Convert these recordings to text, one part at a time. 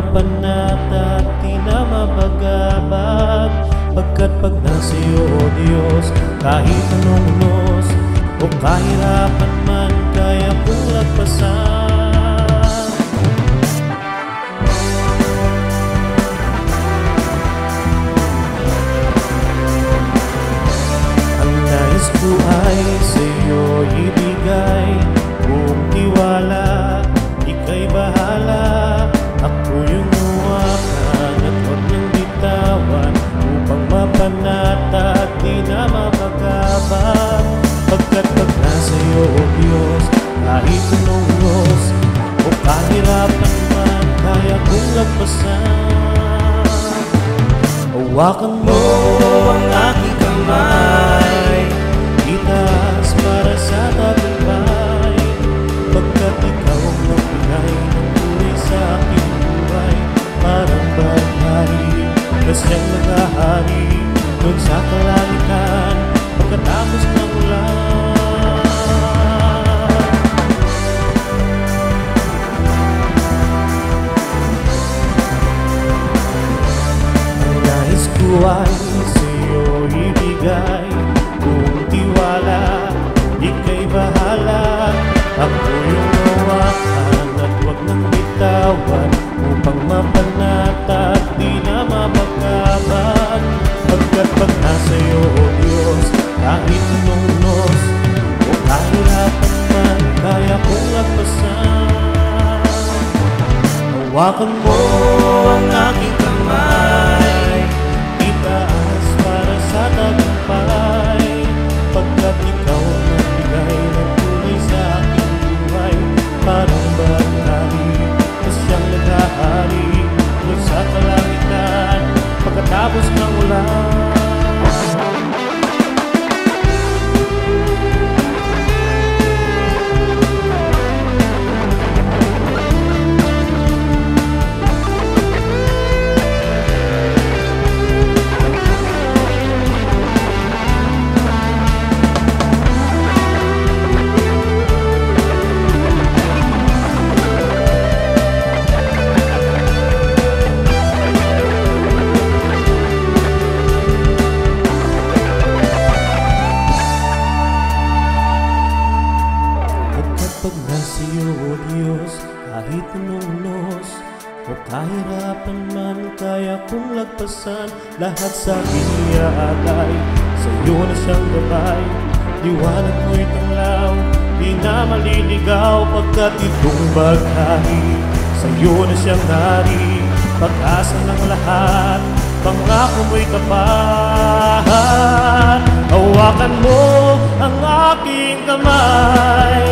mapanata at di na mapagabag. Pagkat pag nasa iyo, O Diyos, kahit anong unos o kahirapan man, kaya kong lagpasan. Ang nais ko ay sa iyo ibigay buong tiwala, ika'y bahala. Ako yung huwakan at huwag nang bitawan, upang mapanata at di na mapagabag. Pagkat pag nasa iyo, O Diyos, kahit anong unos o kahirapan man, kaya kong lagpasan. Hawakan mo ang aking kamay, itaas para sa tagumpay. Pagkat ikaw ang nagbigay ng buhay sa aking buhay, parang baghari na siyang naghahari doon sa kalangitan pagkatapos ng ulan. Ang nais ko ay sa iyo ibigay buong tiwala, ika'y bahala. Ako yung hawakan at huwag nang bitawan, upang mapanata at di na mapagabag. Pagkat pag nasa iyo, O Diyos, kahit anong unos o kahirapan man, kaya kong lagpasan. Hawakan mo ang aking kamay, itaas para sa tagumpay. Pagkat ikaw ang nagbigay ng kulay sa aking buhay, parang baghari na siyang naghahari doon sa kalangitan pagkatapos ng ulan. Pag nasa iyo, O Diyos, kahit anong unos o kahirapan man, kaya kong lagpasan. Lahat sa akin iaalay, sa iyo na siyang gabay. Liwanag mo'y tanglaw, di na maliligaw. Pagkat itong baghari, sa iyo na siyang hari. Pag-asa ng lahat, pangako mo'y tapat. Hawakan mo ang aking kamay,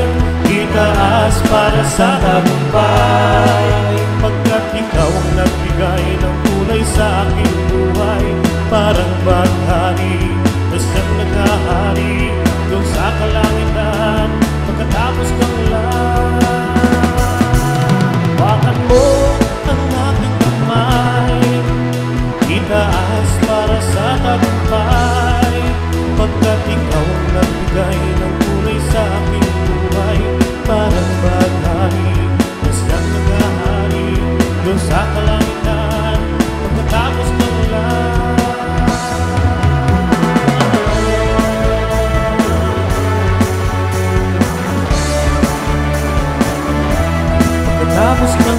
itaas para sa tagumpay. Pagkat ikaw ang nagbigay ng kulay sa aking buhay, parang baghari na siyang naghahari doon sa kalangitan pagkatapos ng ulan. Hawakan mo ang aking kamay, itaas para sa tagumpay. Pagkat ikaw ang nagbigay ng kulay sa aking buhay, parang baghari na siyang naghahari doon sa kalangitan pagkatapos ng ulan. Pagkatapos ng